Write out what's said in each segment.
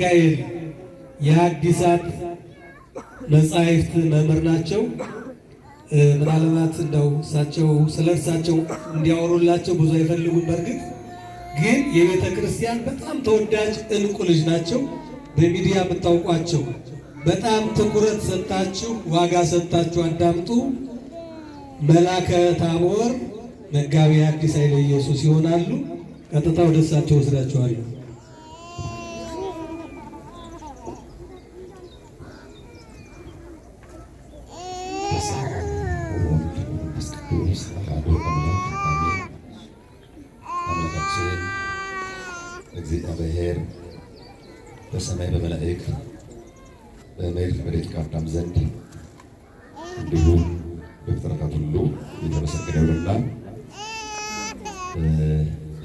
ሚካኤል የሐዲሳት መጻሕፍት መምህር ናቸው። ምናልባት እንደው ስለ እርሳቸው እንዲያወሩላቸው ብዙ አይፈልጉም። በእርግጥ ግን የቤተ ክርስቲያን በጣም ተወዳጅ እንቁ ልጅ ናቸው። በሚዲያ የምታውቋቸው በጣም ትኩረት ሰጣችሁ ዋጋ ሰጣችሁ አዳምጡ። መላከ ታቦር መጋቤ ሐዲስ ኃይለ ኢየሱስ ይሆናሉ። ቀጥታ ወደ እሳቸው ወስዳችኋለሁ። እግዚአብሔር በሰማይ በመላእክት በምድር በደቂቀ አዳም ዘንድ እንዲሁም በፍጥረታት ሁሉ የተመሰገነ ይሁንና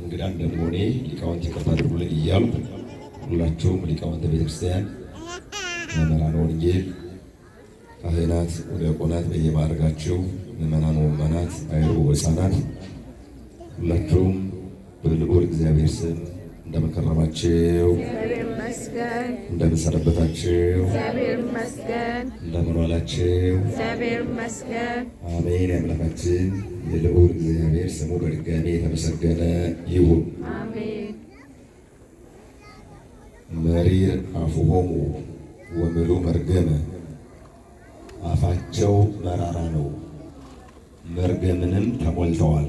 እንግዳ እንደመሆኔ ሊቃውንት ይቅርታ አድርጉልኝ እያሉ ሁላችሁም ሊቃውንተ ቤተክርስቲያን፣ መምህራነ ወንጌል፣ ካህናት፣ ዲያቆናት በየማዕረጋችሁ ምዕመናን ወመናት፣ አይሩ ወሕፃናት ሁላችሁም በልዑል እግዚአብሔር ስም እንደምን ከረማችሁ? እግዚአብሔር ይመስገን። እንደምን ሰነበታችሁ? እግዚአብሔር ይመስገን። እንደምን ዋላችሁ? እግዚአብሔር ይመስገን። አሜን። የአምላካችን የልዑል እግዚአብሔር ስሙ በድጋሜ የተመሰገነ ይሁን። አሜን። መሪር አፉሆሙ ወምሉ መርገመ፣ አፋቸው መራራ ነው መርገምንም ተሞልተዋል።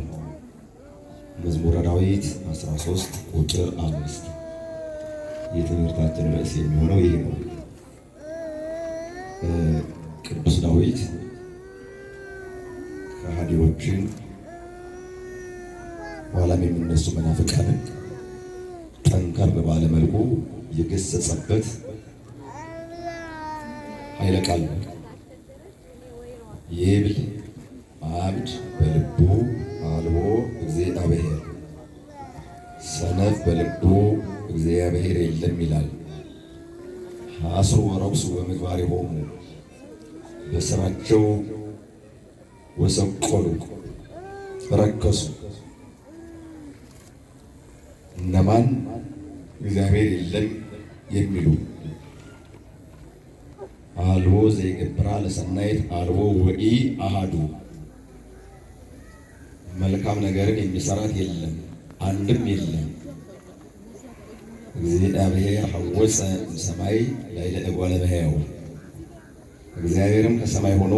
መዝሙረ ዳዊት 13 ቁጥር 5 የትምህርታችን ርዕስ የሚሆነው ይህ ነው። ቅዱስ ዳዊት ከሃዲዎችን ኋላም የሚነሱ መናፍቃንን ጠንከር ባለ መልኩ የገሰጸበት ኃይለ ቃል ነው። ይብል አብድ በልቡ አልቦ እግዚአብሔር፣ ሰነፍ በልቡ እግዚአብሔር የለም ይላል። ሐስሩ ወረክሱ በምግባሬሆሙ፣ በስራቸው ወሰቆሉ ረከሱ። እነማን? እግዚአብሔር የለም የሚሉ አልቦ ዘይገብራ ለሰናይት አልቦ ወኢ አሃዱ፣ መልካም ነገርን የሚሰራት የለም አንድም የለም። እግዚአብሔር ሐወፀ ሰማይ ላይ ለእጓለ እመሕያው፣ እግዚአብሔርም ከሰማይ ሆኖ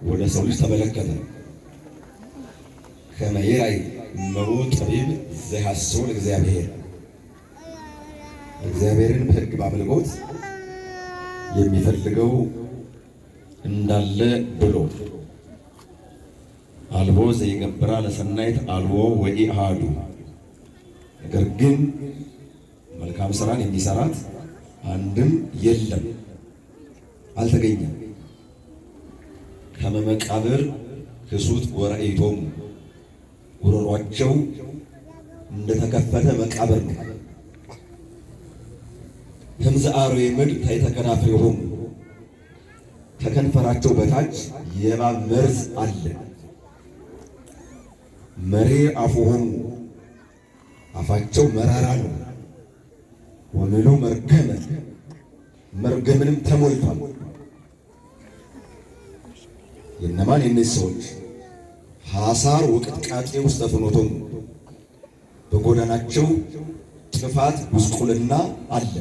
ወደ ሰው ልጅ ተመለከተ። ከመ ይርአይ እመቦ ጠቢብ ዘሐስሶ ለእግዚአብሔር፣ እግዚአብሔርን በሕግ በአምልኮት የሚፈልገው እንዳለ ብሎ አልቦ ዘይገብራ ለሰናይት አልቦ ወኢአሐዱ፣ ነገር ግን መልካም ስራን የሚሰራት አንድም የለም አልተገኘም። ከመ መቃብር ክሱት ወረኢቶሙ፣ ጉሮሯቸው እንደተከፈተ መቃብር ነው። ህምዘ አርዌ ምድር ታሕተ ከናፍሪሆሙ፣ ከከንፈራቸው በታች የእባብ መርዝ አለ። መሪር አፉሆሙ፣ አፋቸው መራራ ነው። ወምሉ መርገመ፣ መርገምንም ተሞልቷል። የእነማን? የእነዚህ ሰዎች ሐሳር ወቅጥቃጤ ውስተ ፍኖቶሙ፣ በጎዳናቸው ጥፋት ጉስቁልና አለ።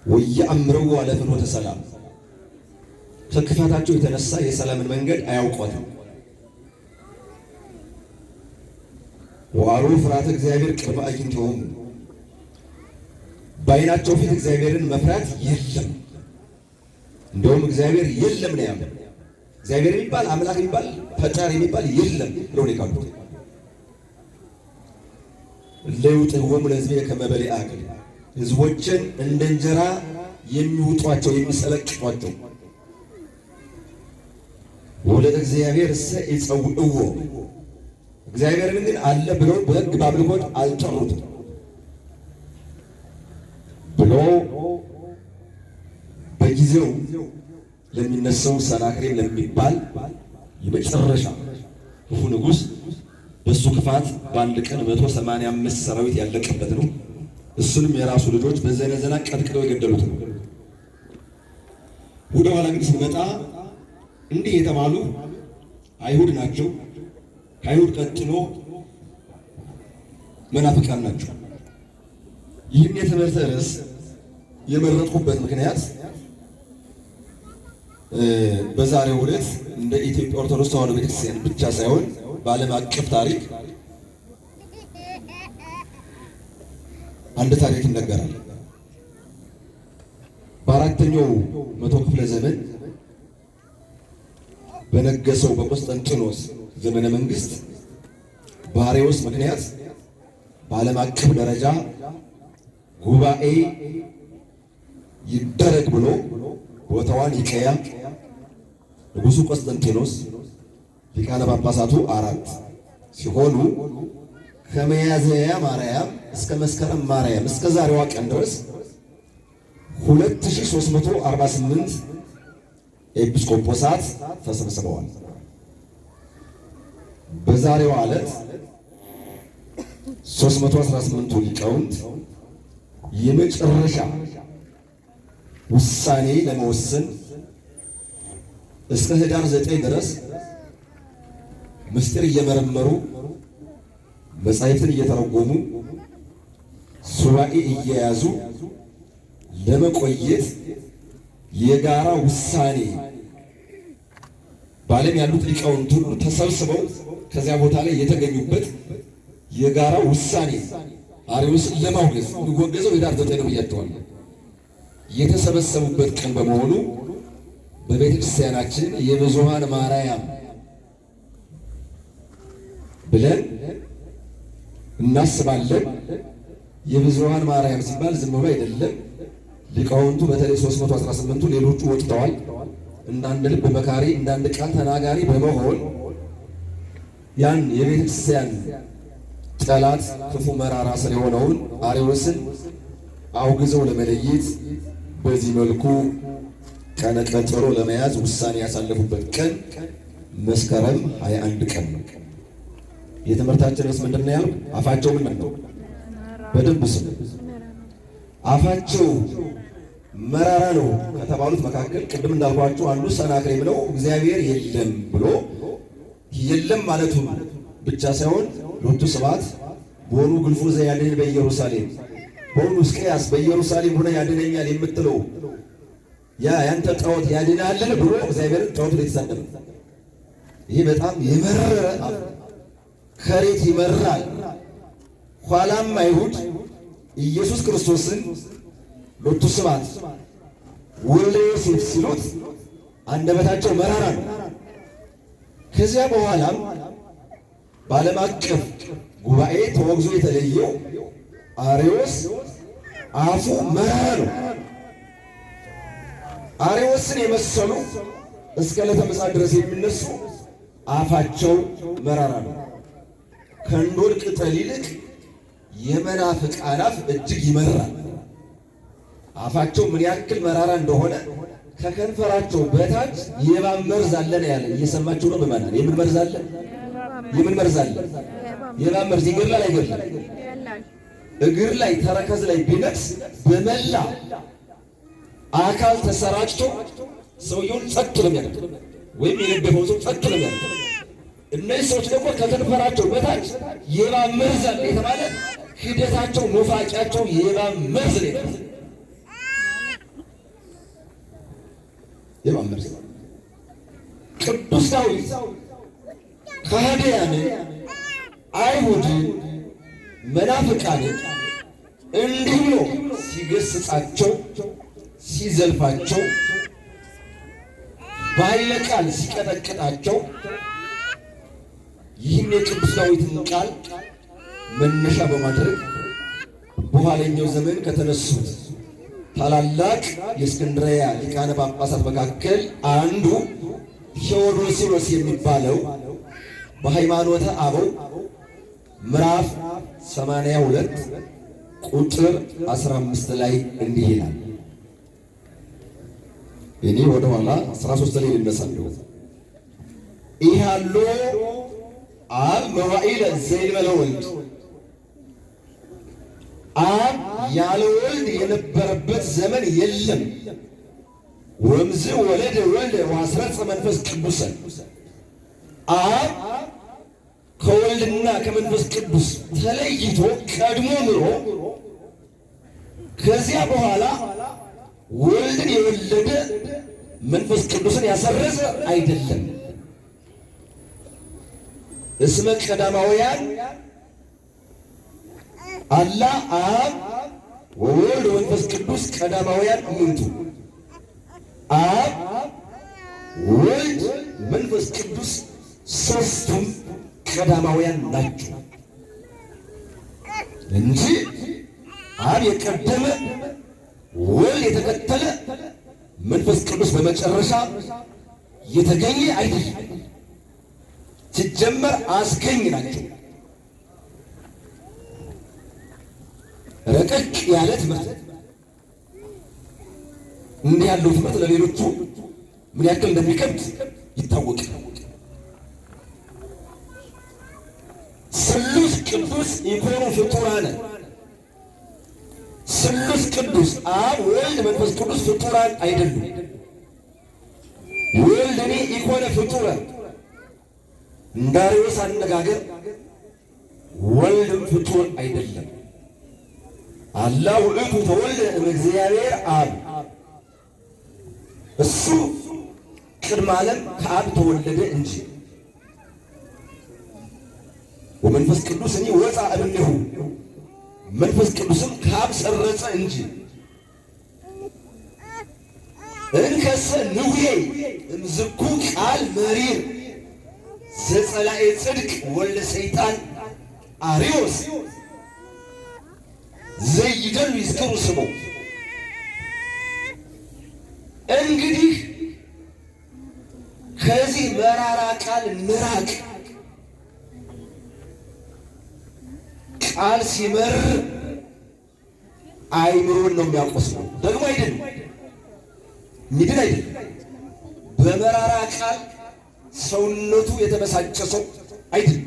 ወየአምረው አለ ፍኖተ ሰላም፣ ከክፋታቸው የተነሳ የሰላምን መንገድ አያውቋትም። ወአልቦ ፍርሃተ እግዚአብሔር ቅድመ አዕይንቲሆሙ፣ በዓይናቸው ፊት እግዚአብሔርን መፍራት የለም። እንደውም እግዚአብሔር የለም ነው ያለው። እግዚአብሔር የሚባል አምላክ የሚባል ፈጣሪ የሚባል የለም ብለው ነው የካዱት። ለውጥዎሙ ለሕዝቤ ከመ በሊዐ አክል፣ ሕዝቦችን እንደ እንጀራ የሚውጧቸው የሚሰለቅጧቸው። ወለተ እግዚአብሔር እሰ ይጸውዕዎ፣ እግዚአብሔርን ግን አለ ብለው በሕግ በአምልኮት አልጠሩትም ብሎ በጊዜው ለሚነሳው ሰናክሬም ለሚባል የመጨረሻ ክፉ ንጉሥ በሱ ክፋት በአንድ ቀን 185 ሰራዊት ያለቀበት ነው። እሱንም የራሱ ልጆች በዘነዘና ቀጥቅጠው የገደሉት ነው። ወደ ኋላ ግን ስንመጣ እንዲህ የተባሉ አይሁድ ናቸው። ከአይሁድ ቀጥሎ መናፍቃን ናቸው። ይህን የትምህርት ርዕስ የመረጥኩበት ምክንያት በዛሬው ዕለት እንደ ኢትዮጵያ ኦርቶዶክስ ተዋሕዶ ቤተክርስቲያን ብቻ ሳይሆን በዓለም አቀፍ ታሪክ አንድ ታሪክ ይነገራል። በአራተኛው መቶ ክፍለ ዘመን በነገሰው በቆስጠንጢኖስ ዘመነ መንግስት በአርዮስ ምክንያት በዓለም አቀፍ ደረጃ ጉባኤ ይደረግ ብሎ ቦታዋን ኒቅያ ንጉሡ ቆስጠንጢኖስ ሊቃነ ጳጳሳቱ 4 ሲሆኑ ከሚያዝያ ማርያም እስከ መስከረም ማርያም እስከ ዛሬዋ ቀን ድረስ 2348 ኤጲስቆጶሳት ተሰብስበዋል። በዛሬዋ ዕለት 318ቱ ሊቃውንት የመጨረሻ ውሳኔ ለመወሰን እስከ ህዳር 9 ድረስ ምስጢር እየመረመሩ መጻሕፍትን እየተረጎሙ ሱባኤ እየያዙ ለመቆየት የጋራ ውሳኔ በዓለም ያሉት ሊቃውንት ሁሉ ተሰብስበው ከዚያ ቦታ ላይ የተገኙበት የጋራ ውሳኔ አርዮስን ለማውገዝ የሚወገዘው ህዳር 9 ነው ብያቸዋለሁ። የተሰበሰቡበት ቀን በመሆኑ በቤተ ክርስቲያናችን የብዙኃን ማርያም ብለን እናስባለን። የብዙኃን ማርያም ሲባል ዝም ብሎ አይደለም። ሊቃውንቱ በተለይ 318ቱ ሌሎቹ ወጥተዋል። እንዳንድ ልብ መካሪ እንዳንድ ቃል ተናጋሪ በመሆን ያን የቤተ ክርስቲያን ጠላት ክፉ መራራ ስለሆነውን አርዮስን አውግዘው ለመለየት በዚህ መልኩ ቀነ ቀጠሮ ለመያዝ ውሳኔ ያሳለፉበት ቀን መስከረም 21 ቀን ነው። የትምህርታችን ርዕስ ምንድን ነው ያለው? አፋቸው ምንድን ነው? በደንብ ስሙ። አፋቸው መራራ ነው ከተባሉት መካከል ቅድም እንዳልኳችሁ አንዱ ሰናክሬም ነው። እግዚአብሔር የለም ብሎ የለም ማለቱ ብቻ ሳይሆን ሎቱ ስብሐት ቦኑ ግልፉ ዘያድኅን በኢየሩሳሌም ቦኑ ሕዝቅያስ በኢየሩሳሌም ሆነ ያድነኛል የምትለው ያ ያንተ ጣዖት ያድናልን ብሎ እግዚአብሔርን ጣዖት ላይ ተሳደበ። ይሄ በጣም የመረረ ከሬት ይመራል። ኋላም አይሁድ ኢየሱስ ክርስቶስን ሎቱ ስብሐት ወልደ ዮሴፍ ሲሉት አንደበታቸው መራራ ነው። ከዚያ በኋላም በዓለም አቀፍ ጉባኤ ተወግዞ የተለየው አርዮስ አፉ መራራ ነው። አርዮስን የመሰሉ እስከ ዕለተ ምጽአት ድረስ የሚነሱ አፋቸው መራራ ነው። ከእንዶድ ቅጠል ይልቅ የመናፍቃን አፍ እጅግ ይመራል። አፋቸው ምን ያክል መራራ እንደሆነ ከከንፈራቸው በታች የእባብ መርዝ አለ ነው ያለ። እየሰማችሁ ነው በማለት የምን መርዝ አለ? የምን መርዝ አለ? የእባብ መርዝ ይገድላል አይገድልም? እግር ላይ ተረከዝ ላይ ቢነክስ በመላ አካል ተሰራጭቶ ሰውየውን ጸጥ ነው የሚያደርግ፣ ወይም የነገፈው ሰው ጸጥ ነው የሚያደርግ። እነዚህ ሰዎች ደግሞ ከከንፈራቸው በታች የእባብ መርዝ አለ የተባለ ሂደታቸው ኑፋቂያቸው የእባብ መርዝ ነው። የእባብ መርዝ ቅዱስ ዳዊት ከሃዲያንን አይሁድን መናፍቃንን እንዲህ ብሎ ሲገስጻቸው ሲዘልፋቸው በኃይለ ቃል ሲቀጠቅጣቸው ይህን የቅዱስ ዳዊትን ቃል መነሻ በማድረግ በኋለኛው ዘመን ከተነሱት ታላላቅ የእስክንድርያ ሊቃነ ጳጳሳት መካከል አንዱ ቴዎዶሲዎስ የሚባለው በሃይማኖተ አበው ምዕራፍ 82 ቁጥር 15 ላይ እንዲህ ይላል። እኔ ወደ ኋላ 13 ላይ ልነሳለሁ። ኢሃሎ አብ መዋዕለ ዘይንበለ ወልድ አብ ያለ ወልድ የነበረበት ዘመን የለም። ወምዝ ወለደ ወልደ ወአስረጸ መንፈስ ቅዱስ አብ ከወልድና ከመንፈስ ቅዱስ ተለይቶ ቀድሞ ምሮ ከዚያ በኋላ ወልድን የወለደ መንፈስ ቅዱስን ያሰረጸ አይደለም። እስመ ቀዳማውያን አላ አብ ወወልድ ወመንፈስ ቅዱስ ቀዳማውያን እሙንቱ አብ ወልድ መንፈስ ቅዱስ ሦስቱም ቀዳማውያን ናቸው እንጂ አብ የቀደመ ወልድ የተከተለ መንፈስ ቅዱስ በመጨረሻ የተገኘ አይደለም። ሲጀመር አስገኝ ናቸው። ረቀቅ ያለ ትምህርት እንዲህ ያለው ትምህርት ለሌሎቹ ምን ያክል እንደሚከብድ ይታወቃል። ስሉስ ቅዱስ ኢኮኑ ፍጡራነ ስሉስ ቅዱስ አብ ወልድ መንፈስ ቅዱስ ፍጡራን አይደሉም። ወልድኒ ኢኮነ ፍጡረ እንደ አርዮስ አነጋገር ወልድም ፍጡር አይደለም። አላ ውእቱ ተወልደ እምእግዚአብሔር አብ እሱ ቅድመ ዓለም ከአብ ተወለደ እንጂ ወመንፈስ ቅዱስ እኔ ወፃ እምኔሁ መንፈስ ቅዱስም ከአብ ሰረጸ እንጂ እንከሰ ንውዬ እምዝኩ ቃል መሪር ዘጸላኤ ጽድቅ ወልደ ሰይጣን አርዮስ ዘይገሉ ይዝክሩ ስሙ። እንግዲህ ከዚህ መራራ ቃል ምራቅ። ቃል ሲመር አይምሮን ነው የሚያቆስለው። ደግሞ አይደለም ሚድን አይደለም። በመራራ ቃል ሰውነቱ የተበሳጨ ሰው አይደለም።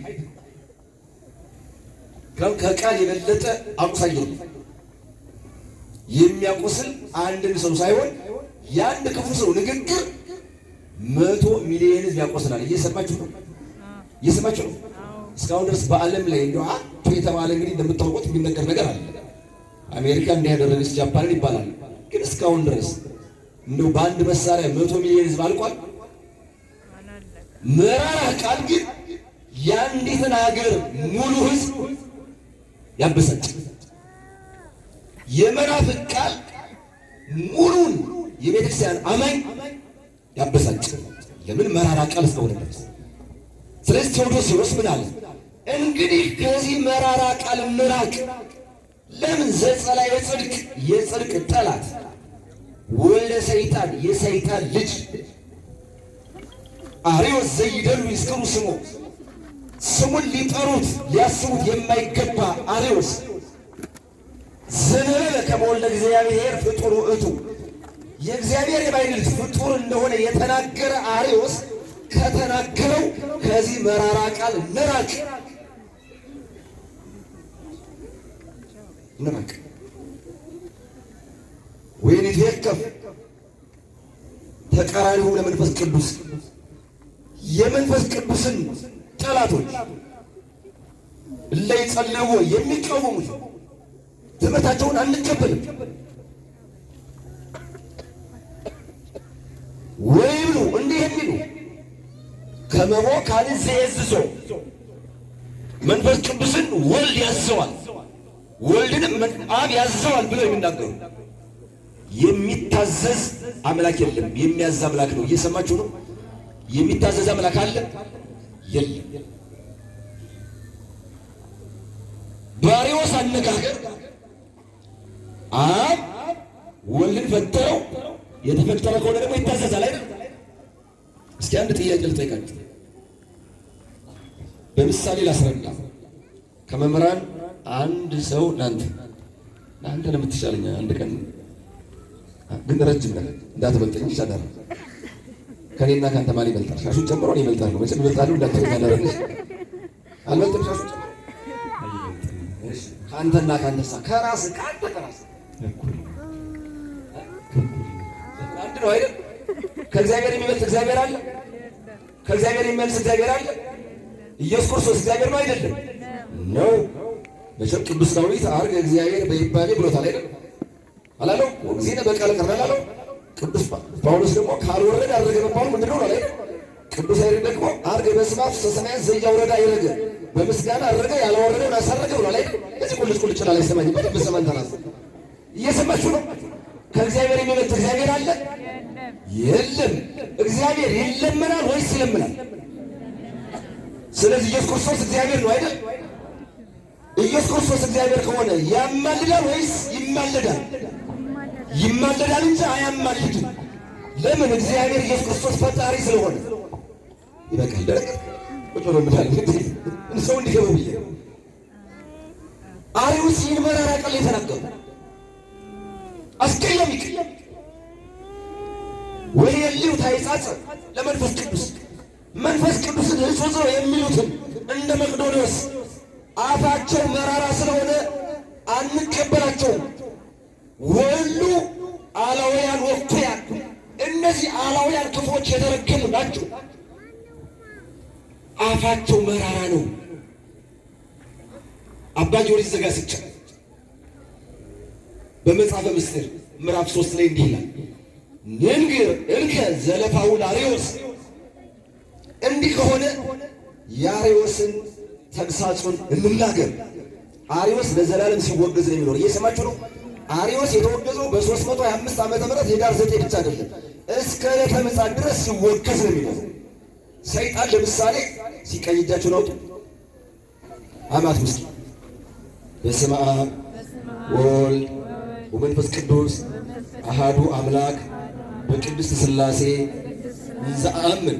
ከቃል የበለጠ አቁሳይ ነው የሚያቆስል አንድን ሰው ሳይሆን የአንድ ክፉ ሰው ንግግር 100 ሚሊዮን ሕዝብ ያቆስላል። እየሰማችሁ ነው? እየሰማችሁ ነው? እስካሁን ድረስ በዓለም ላይ እንደው የተባለ እንግዲህ እንደምታውቁት የሚነገር ነገር አለ። አሜሪካ እንዲህ ያደረገች ጃፓንን ይባላል። ግን እስካሁን ድረስ እንደው በአንድ መሳሪያ 100 ሚሊዮን ሕዝብ አልቋል። መራራ ቃል ግን የአንዲትን ሀገር ሙሉ ሕዝብ ያበሳጭ። የመናፍቅ ቃል ሙሉን የቤተክርስቲያን አማኝ ያበሳጭ። ለምን? መራራ ቃል እስከሆነ ድረስ። ስለዚህ ቴዎዶስዮስ ምን አለ? እንግዲህ ከዚህ መራራ ቃል እንራቅ። ለምን? ዘጸላኤ ጽድቅ የጽድቅ ጠላት ወልደ ሰይጣን የሰይጣን ልጅ አርዮስ ዘይደሉ ይዝክሩ ስሙ ስሙን ሊጠሩት ሊያስቡት የማይገባ አርዮስ ዘነበለ ከመ ወልደ እግዚአብሔር ፍጡር ውእቱ የእግዚአብሔር የባሕርይ ልጅ ፍጡር እንደሆነ የተናገረ አርዮስ ከተናገረው ከዚህ መራራ ቃል እንራቅ። ወይንትዌከፍ ተቃራኒሁ ለመንፈስ ቅዱስ የመንፈስ ቅዱስን ጠላቶች እለ ይጸልዎ የሚቃወሙት ትምህርታቸውን አንቀበልም። ወይብሉ እንዲህ የሚሉ ከመቦ ካልዕ ዘየዝዞ መንፈስ ቅዱስን ወልድ ያዘዋል ወልድንም አብ ያዘዋል ብለው የሚናገሩ የሚታዘዝ አምላክ የለም፣ የሚያዝ አምላክ ነው። እየሰማችሁ ነው? የሚታዘዝ አምላክ አለ? የለም። በአርዮስ አነጋገር አብ ወልድን ፈጠረው። የተፈጠረ ከሆነ ደግሞ ይታዘዛል አይደል? እስኪ አንድ ጥያቄ ልጠይቃችሁ፣ በምሳሌ ላስረዳ። ከመምህራን አንድ ሰው እናንተ ነው የምትሻለኝ፣ አንድ ቀን ግን ረጅም ነህ እንዳትበልጠኝ ይሻላል። ከኔና ካንተ ማን ይበልጣል? ሻሹን ጨምሮ እኔ እበልጣለሁ። መቼም እበልጣለሁ እንዳትለኝ አደረግሽ። አልበልጥም ሻሹ ከአንተና ከአንተሳ ከራስህ ከአንተ ከራስህ አንድ ነው አይደል? ከእግዚአብሔር የሚበልጥ እግዚአብሔር አለ? ከእግዚአብሔር የሚመልስ እግዚአብሔር አለ? ኢየሱስ ክርስቶስ እግዚአብሔር ነው አይደለም? ነው። መቼም ቅዱስ ዳዊት አርገ እግዚአብሔር በይባቤ ብሎታል አይደል? አላለው? ወግዚነ በቃለ ቀረ አላለው? ቅዱስ ጳውሎስ ደግሞ ካልወረደ አረገ መባሉ ምንድነው ነው አይደል? ቅዱስ ያሬድ ደግሞ አርገ በስማት ሰማያት ዘያወረደ አይረገ በምስጋና አረገ ያላወረደውን አሳረገ ብሏል አይደል? እዚህ ቁልጭ ቁልጭ ላይ ሰማኝ በደንብ ሰማን ተናስ እየሰማችሁ ነው። ከእግዚአብሔር የሚበልጥ እግዚአብሔር አለ? የለም። እግዚአብሔር ይለመናል ወይስ ይለምናል? ስለዚህ ኢየሱስ ክርስቶስ እግዚአብሔር ነው አይደል? ኢየሱስ ክርስቶስ እግዚአብሔር ከሆነ ያማልዳል ወይስ ይማልዳል? ይማልዳል እንጂ አያማልድም። ለምን? እግዚአብሔር ኢየሱስ ክርስቶስ ፈጣሪ ስለሆነ። ይበቃል። ደረቅ ቁጭ ብሎ ምታል ሰው እንዲገባ ብዬ አሪውስ ይህን መራራ ቃል የተናገሩ አስቀያሚ ወይ የሊው ታይጻጽ ለመንፈስ ቅዱስ መንፈስ ቅዱስን ሕጹጽ የሚሉትን እንደ መቅዶንዮስ አፋቸው መራራ ስለሆነ አንቀበላቸውም። ወሉ አላውያን ወኩያን እነዚህ አላውያን ክፎች የተረገሙ ናቸው። አፋቸው መራራ ነው። አባ ጊዮርጊስ ዘጋስጫ በመጽሐፈ ምስጢር ምዕራፍ 3 ላይ እንዲህ ይላል፣ ንንግር እንከ ዘለፋው ለአርዮስ። እንዲህ ከሆነ የአርዮስን ተግሳጹን እንናገር። አርዮስ ለዘላለም ሲወገዝ ነው የሚኖር። እየሰማችሁ ነው። አርዮስ የተወገዘው በ325 ዓመተ ምህረት ኅዳር 9 ብቻ አይደለም፣ እስከ ዕለተ ምጽአት ድረስ ሲወገዝ ነው የሚኖር። ሰይጣን ለምሳሌ ሲቀኝ እጃችሁን አውጡ አማት ውስጥ በስመ አብ ወወልድ ወመንፈስ ቅዱስ አሃዱ አምላክ በቅድስት ሥላሴ እንዘአምን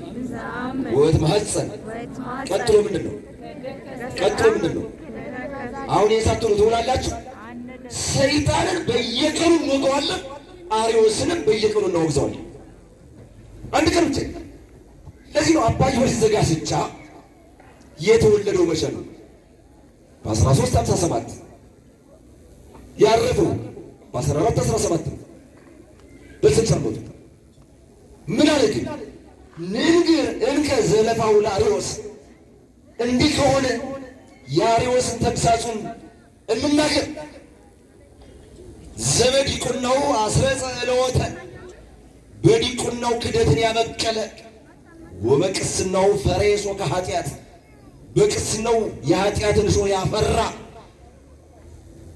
ወእትማሐፀን። ቀጥሎ ምንድን ነው? ቀጥሎ ምንድን ነው? አሁን የሳትኑ ትውላላችሁ። ሰይጣንን በየቀኑ እንወገዋለን፣ አርዮስንም በየቀኑ እናወግዘዋለን። አንድ ቀን ብቻ። ለዚህ ነው አባ ጊዮርጊስ ዘጋስጫ የተወለደው መቼ ነው? በ1357 ያረፈው በ1417 በ60 ዓመቱ። ምን አለ ግን? ንንግር እንከ ዘለፋው ለአርዮስ። እንዲህ ከሆነ የአርዮስን ተግሳጹን እንናገር። ዘበዲቁናው አስረጸ እለወተ፣ በዲቁናው ክደትን ያበቀለ ወበቅስናው ፈሬሶ ከኃጢአት፣ በቅስናው የኃጢአትን እሾህ ያፈራ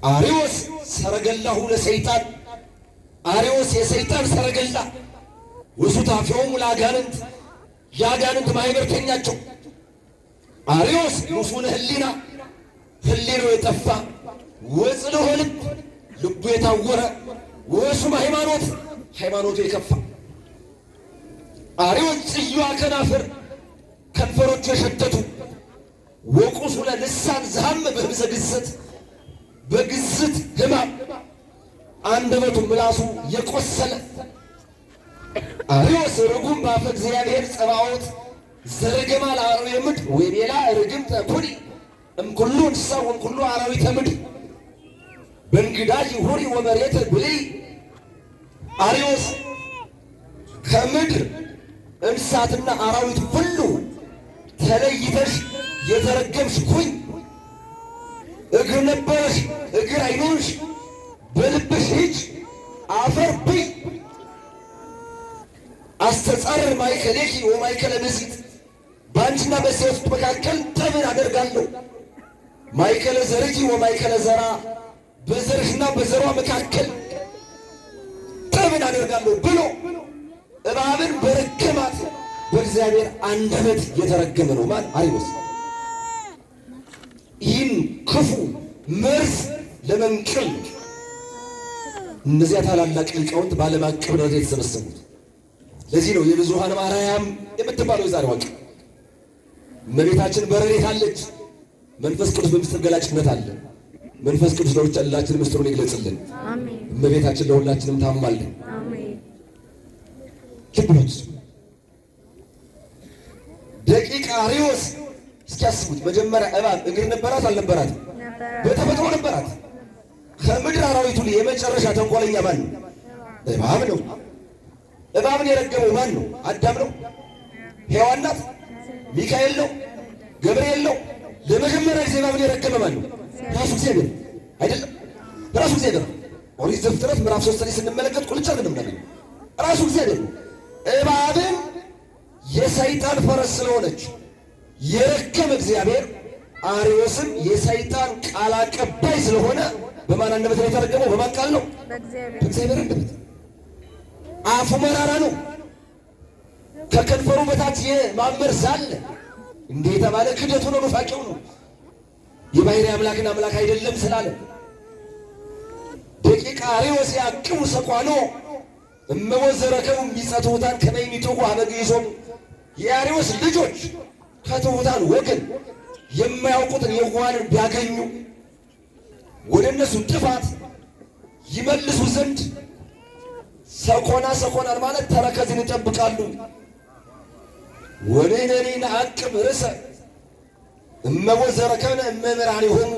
አርዮስ ሰረገላሁ ለሰይጣን። አርዮስ የሰይጣን ሰረገላ ወሱታፊሆሙ ለአጋንንት፣ የአጋንንት ማኅበርተኛቸው። አርዮስ ንጹሕ ሕሊና፣ ሕሊናው የጠፋ ወጽልሖ ልብ፣ ልቡ የታወረ ወሱም ሃይማኖት፣ ሃይማኖቱ የከፋ። አርዮስ ጽዩዐ ከናፍር፣ ከንፈሮቹ የሸተቱ ወቁስለ ልሳን ዘሐመ በህብዘ ግዝት፣ በግዝት ሕማም አንደበቱ ምላሱ የቆሰለ። አርዮስ ርጉም በአፈ እግዚአብሔር ጸባዖት፣ ዘረገማ ለአርዌ ምድር ወይቤላ ርግምተ ኩኒ እምኩሉ እንስሳ ወእምኩሉ አራዊተ ምድር በእንግዳጅ ሁሪ ወመሬተ ብልይ። አርዮስ ከምድር እንስሳትና አራዊት ሁሉ ተለይተሽ የተረገምሽ ሁኝ። እግር ነበረሽ፣ እግር አይኖርሽ፣ በልብሽ ሂጅ፣ አፈር ብይ። አስተጻርር ማእከሌኪ ወማእከለ ብእሲት፣ በአንቺና በሴት መካከል ጠብን አደርጋለሁ። ማእከለ ዘርኪ ወማእከለ ዘራ፣ በዘርሽና በዘሯ መካከል ጠብን አደርጋለሁ ብሎ እባብን በረገማት በእግዚአብሔር አንደበት የተረገመ ነው። ማን? አርዮስ። ይህን ክፉ መርዝ ለመንቀል እነዚያ ታላላቅ ሊቃውንት በዓለም አቀፍ ደረጃ የተሰበሰቡት። ለዚህ ነው የብዙኃን ማርያም የምትባለው የዛሬዋ ቀን። እመቤታችን በረድኤት አለች። መንፈስ ቅዱስ በምስጢር ገላጭነት አለ። መንፈስ ቅዱስ ለሁላችን ምስጢሩን ይግለጽልን። እመቤታችን ለሁላችንም ታማልን። ልብ በሉ። ደቂቀ አርዮስ እስኪ አስቡት። መጀመሪያ እባብ እግር ነበራት አልነበራት? በተፈጥሮ ነበራት። ከምድር አራዊት ሁሉ የመጨረሻ ተንኮለኛ ማን ነው? እባብ ነው። እባብን የረገመው ማን ነው? አዳም ነው? ሔዋን ናት? ሚካኤል ነው? ገብርኤል ነው? ለመጀመሪያ ጊዜ እባብን የረገመ ማን ነው? ራሱ እግዚአብሔር አይደለም? ራሱ እግዚአብሔር። ኦሪት ዘፍጥረት ምዕራፍ 3 ላይ ስንመለከት ቁልጭ አድርገን የምናገኘው ራሱ እግዚአብሔር ነው። እባብን የሰይጣን ፈረስ ስለሆነች የረገመ እግዚአብሔር አርዮስም የሰይጣን ቃል አቀባይ ስለሆነ በማን አንደበት ነው የተረገመው? በማን ቃል ነው? በእግዚአብሔር አንደበት። አፉ መራራ ነው። ከከንፈሩ በታች የማመር ዛለ እንዴ የተባለ ክደቱ ነው፣ ኑፋቄው ነው። የባሕርይ አምላክን አምላክ አይደለም ስላለ ደቂቀ አርዮስ ያቅሙ ሰቋኖ እመወዘረከው ቢጸቱታን ከመይሚቱ አበግይሶም የአርዮስ ልጆች ከትሑታን ወገን የማያውቁትን የዋሃንን ቢያገኙ ወደ እነሱ ጥፋት ይመልሱ ዘንድ ሰኮናን ማለት ተረከዝን ይጠብቃሉ። ወንሕነኒ ነዐቅብ ርእሰ እመወዘረከነ እመምህራኒሆሙ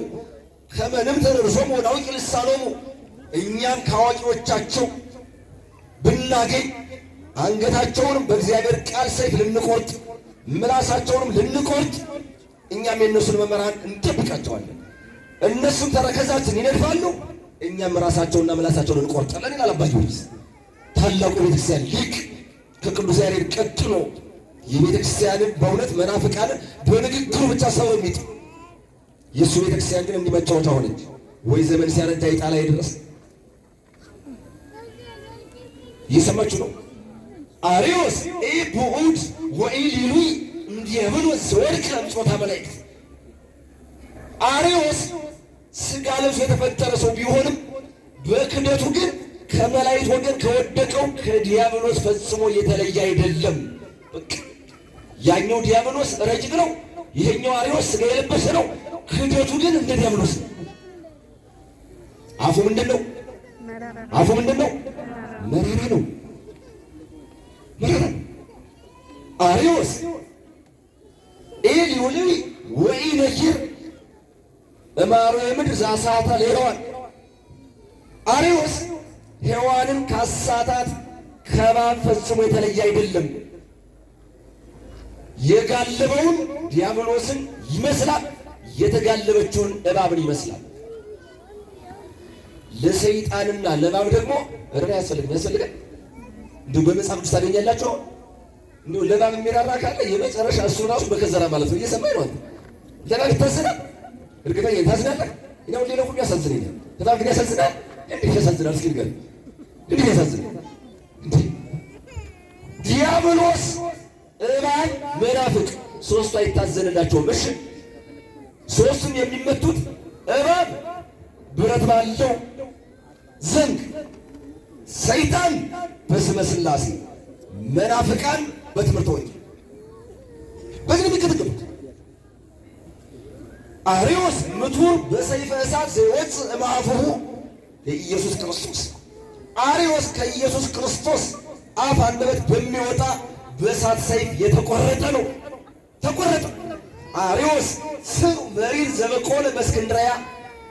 ከመ ንምትር ርእሶሙ ወናውቅ ልሳኖሙ እኛም ከአዋቂዎቻቸው ብናገኝ አንገታቸውንም በእግዚአብሔር ቃል ሰይፍ ልንቆርጥ ምላሳቸውንም ልንቆርጥ እኛም የእነሱን መምህራን እንጠብቃቸዋለን። እነሱም ተረከዛችን ይነድፋሉ፣ እኛም ራሳቸውና ምላሳቸውን እንቆርጣለን ይላል አባ ጊዮርጊስ። ታላቁ ቤተክርስቲያን ሊቅ ከቅዱስ ያሬድ ቀጥሎ የቤተክርስቲያንን በእውነት መናፍቃንን በንግግሩ ብቻ ሰው የሚጥ የእሱ ቤተክርስቲያን ግን እንዲመጫወቻ ሆነች። ወይ ዘመን ሲያረዳ ይጣላ ድረስ እየሰማችሁ ነው። አርዮስ ኢብኡድ ወኢሊሉይ እንዲያብሎስ ዘወድቀ እምጾታ መላእክት። አርዮስ ሥጋ ለብሶ የተፈጠረ ሰው ቢሆንም በክደቱ ግን ከመላእክት ወገን ከወደቀው ከዲያብሎስ ፈጽሞ የተለየ አይደለም። ያኛው ዲያብሎስ ረቂቅ ነው፣ ይሄኛው አርዮስ ሥጋ የለበሰ ነው። ክደቱ ግን እንደ ዲያብሎስ ነው። አፉ ምንድን ነው? አፉ ምንድን ነው? መራራ ነው። መራራ አርዮስ ኢሊሉይ ወኢነኪር እማሩ የምድር ዛሳታ ለሔዋን። አርዮስ ሔዋንን ካሳታት ከእባብ ፈጽሞ የተለየ አይደለም። የጋለበውን ዲያብሎስን ይመስላል፣ የተጋለበችውን እባብን ይመስላል። ለሰይጣንና ለእባብ ደግሞ እረ ያስፈልጋል። እንዲሁ በመጽሐፍ ቅዱስ ታገኛላችሁ። እንዲሁ ለእባብ የሚራራ ካለ የመጨረሻ እሱ ራሱ በከዘራ ማለት ነው። እየሰማኝ ነው። ለእባብ ይታዘናል። እርግጠኛ ታዝናለህ? እኛው ሌላው ሁሉ ያሳዝነኛል። እባብ ግን ያሳዝናል። እንዴት ያሳዝናል? እስኪ ንገረኝ፣ እንዴት ያሳዝናል? ዲያብሎስ፣ እባብ፣ መናፍቅ ሶስቱ አይታዘንላቸውም። እሺ ሶስቱም የሚመቱት እባብ ብረት ባለው ዘንግ፣ ሰይጣን በስመ ሥላሴ፣ መናፍቃን በትምህርተ ወንጌል በዚህ የሚቀጠቀጡት። አርዮስ ምቱር በሰይፈ እሳት ዘይወፅእ እምአፉሁ ለኢየሱስ ክርስቶስ። አርዮስ ከኢየሱስ ክርስቶስ አፍ አንደበት በሚወጣ በእሳት ሰይፍ የተቆረጠ ነው። ተቆረጠ። አርዮስ ስም መሪር ዘበቆለ በእስክንድርያ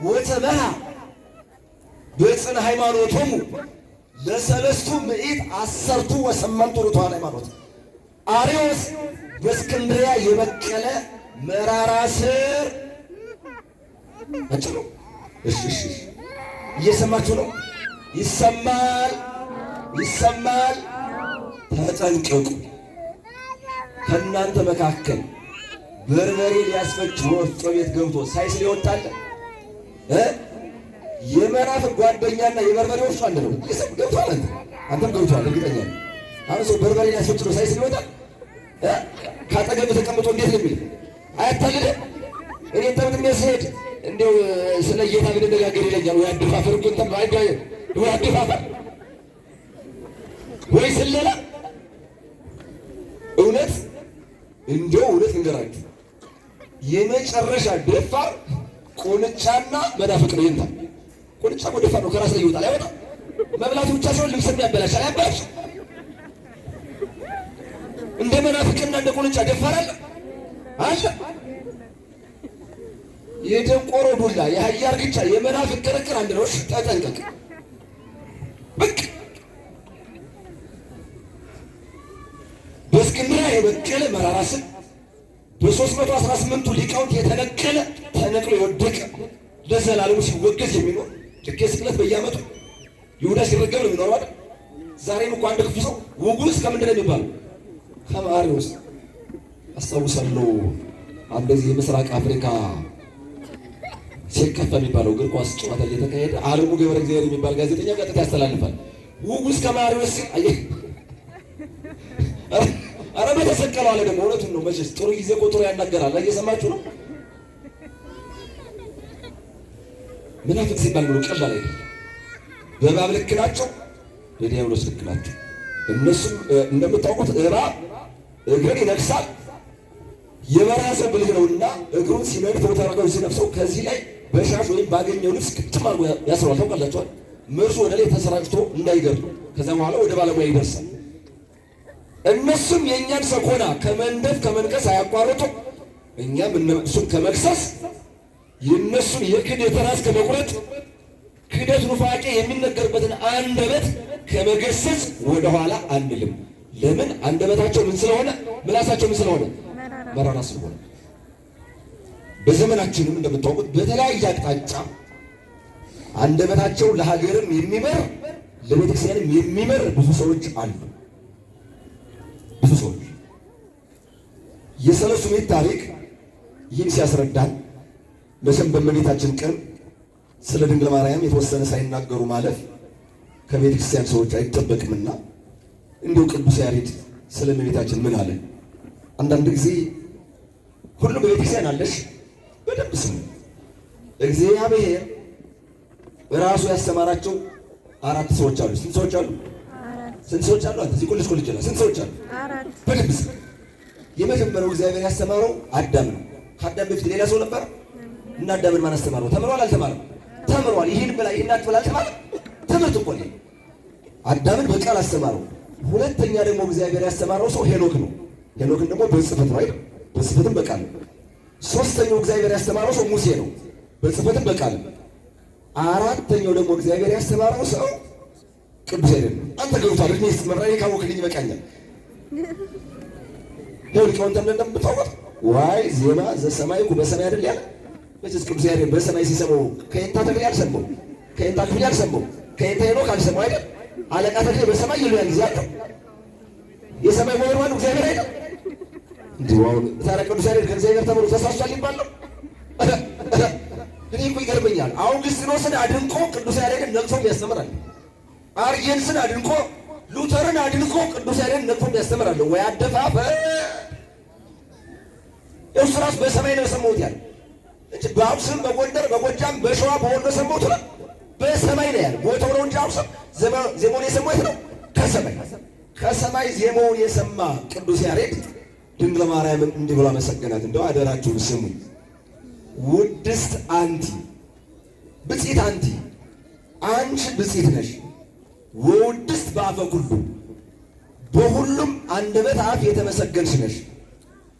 ወተበሃ በጽንዕ ሃይማኖቶሙ ለሰለስቱ ምዕት አሰርቱ ወሰመንቱ ርቱዓነ ሃይማኖት። አርዮስ በእስክንድርያ የበቀለ መራራ ስር ነው። እሺ እየሰማችሁ ነው? ይሰማል፣ ይሰማል። ተጠንቀቁ። ከእናንተ መካከል በርበሬ ሊያስፈጭ ወፍጮ ቤት ገብቶ ሳይስል ይወጣል። የመናፍቅ ጓደኛና የበርበሬ ወፍጮ አለ ነው ገብቷል። አንተም ገብቷል እርግጠኛ ነኝ። አሁን ሰው በርበሬ ሊያስፈጭ ነው ሳይስል ይወጣል። ካጠገብ ተቀምጦ እንዴት ነው የሚል አያታልልም። እኔ ተምትም ሲሄድ እንደው ስለ ጌታ ብንነጋገር ይለኛል። ወይ አደፋፈር እኮ እንትን ወይ አደፋፈር ወይ ስለላ እውነት እንደው እውነት እንገራችሁ የመጨረሻ ደፋር ቁንጫና መናፍቅ ነው። ይንታ ቁንጫ እኮ ደፋር ነው። ከራስ ላይ ይወጣል አይወጣም። መብላቱ ብቻ ሳይሆን ልብስም ያበላሻል። ያበላሽ እንደ መናፍቅና እንደ ቁንጫ ደፋር አለ አለ የደንቆሮ ዱላ፣ የአህያ እርግጫ፣ የመናፍቅ ክርክር አንድ ነው። ተጠንቀቅ። በቃ በእስክንድርያ የበቀለ መራራ ስም በ318ቱ ሊቃውንት የተነቀለ ተነቅሎ የወደቀ ለዘላለሙ ሲወገዝ የሚኖር ልክ ስቅለት በየዓመቱ ይሁዳ ሲረገም ነው የሚኖረው አይደል? ዛሬም እኮ አንድ ክፉ ሰው ውጉስ ከምንድን ነው የሚባለው? ከማሪዎስ አስታውሳለሁ። እንደዚህ የምስራቅ አፍሪካ ሴካፋ የሚባለው እግር ኳስ ጨዋታ እየተካሄደ አለሙ ገብረ እግዚአብሔር የሚባል ጋዜጠኛ ቀጥታ ያስተላልፋል። ውጉስ ከማሪዎስ አየህ። አረ በተሰቀለው አለ። ደግሞ እውነቱን ነው። መቼስ ጥሩ ጊዜ ቆጥሮ ያናገራል። እየሰማችሁ ነው። ምናፍቅ ሲባል ብሎ ቀላል አይደለም። በእባብ ልክ ናቸው፣ በዲያብሎስ ልክ ናቸው። እነሱም እንደምታውቁት እባብ እግርን ይነክሳል። የበረሃ ሰው ብልህ ነውና እግሩን ሲነድፈው ተረጋው ሲነፍሰው ከዚህ ላይ በሻሽ ወይም ባገኘው ልብስ ግጥም አድርጎ ያስረዋል። ታውቃላችኋል። መርዙ ወደ ላይ ተሰራጭቶ እንዳይገድሉ ከዛ በኋላ ወደ ባለሙያ ይደርሳል። እነሱም የእኛን ሰኮና ከመንደፍ ከመንቀስ አያቋርጡ። እኛም እነሱን ከመክሰስ የእነሱን የክህደት ራስ ከመቁረጥ ክህደት ኑፋቄ የሚነገርበትን አንደበት ከመገሰጽ ወደኋላ አንልም። ለምን? አንደበታቸው ምን ስለሆነ፣ ምላሳቸው ምን ስለሆነ፣ መራራ ስለሆነ። በዘመናችንም እንደምታውቁት በተለያየ አቅጣጫ አንደበታቸው ለሀገርም የሚመር ለቤተክርስቲያንም የሚመር ብዙ ሰዎች አሉ። ብዙ ሰዎች የሰለስቱ ምዕት ታሪክ ይህን ሲያስረዳን መቼም በእመቤታችን ቀን ስለ ድንግል ማርያም የተወሰነ ሳይናገሩ ማለፍ ከቤተ ክርስቲያን ሰዎች አይጠበቅምና እንዲሁ ቅዱስ ያሬድ ስለ እመቤታችን ምን አለ? አንዳንድ ጊዜ ሁሉም በቤተ ክርስቲያን አለሽ፣ በደንብ ስሙ። እግዚአብሔር ራሱ ያስተማራቸው 4 ሰዎች አሉ። ስንት ሰዎች አሉ? ስንት ሰዎች አሉ? አንተ እዚህ ቁልጭ ይችላል። ስንት ሰዎች አሉ? በደንብ ስሙ። የመጀመሪያው እግዚአብሔር ያስተማረው አዳም ነው። ከአዳም በፊት ሌላ ሰው ነበር? እና አዳምን ማን አስተማረው? ተምሯል? አልተማረም? ተምሯል። ይሄን ብላ ይሄን አትበላ አልተማረም? ትምህርት እኮ ነው። አዳምን በቃል አስተማረው። ሁለተኛ ደግሞ እግዚአብሔር ያስተማረው ሰው ሄኖክ ነው። ሄኖክን ደግሞ በጽሕፈት ነው አይደል? በጽሕፈትም በቃል ነው። ሶስተኛው እግዚአብሔር ያስተማረው ሰው ሙሴ ነው። በጽሕፈትም በቃል ነው። አራተኛው ደግሞ እግዚአብሔር ያስተማረው ሰው ቅዱስ ያሬድ ነው። አንተ ገብቷል። እኔ መራዬ ካወቅልኝ ይበቃኛል። ሊቃውንት እንደምታውቁት ዋይ ዜማ ዘሰማይኩ በሰማይ አይደል ያለ። መቼስ ቅዱስ ያሬድ በሰማይ ሲሰማው ከየንታ ተክሌ አልሰማው፣ ከየንታ ክፍሌ አልሰማው፣ ከየንታ ሄኖክ አልሰማው አይደል? አለቃ ተክሌ በሰማይ ይሉያል ጊዜ አለ። የሰማይ መሆን እግዚአብሔር አይደል? እንዲሁ አሁን ታዲያ ቅዱስ ያሬድ ከእግዚአብሔር ተምሮ ተሳስቷል ይባላል። እኔ እኮ ይገርመኛል። አውግስጢኖስን አድንቆ ቅዱስ ያሬድን ነቅፎ ያስተምራል። አርጌንስን አድንቆ ሉተርን አድንቆ ቅዱስ ያሬድን ነቅፎ ያስተምራል። ወይ አደፋፈ እሱ ራሱ በሰማይ ነው የሰማሁት ያለ እንጂ በአክሱም በጎንደር በጎጃም በሸዋ በወሎ ሰማሁት ነው። በሰማይ ነው ያለ ቦታው ነው እንጂ አክሱም ዜማውን የሰማሁት ነው ከሰማይ። ከሰማይ ዜማውን የሰማ ቅዱስ ያሬድ ድንግል ማርያምን እንዲህ ብሎ አመሰገናት። እንደው አደራችሁን ስሙ። ውድስት አንቲ ብፅዕት አንቲ፣ አንቺ ብፅዕት ነሽ። ወውድስት በአፈ ኩሉ፣ በሁሉም አንደበት አፍ የተመሰገንሽ ነሽ።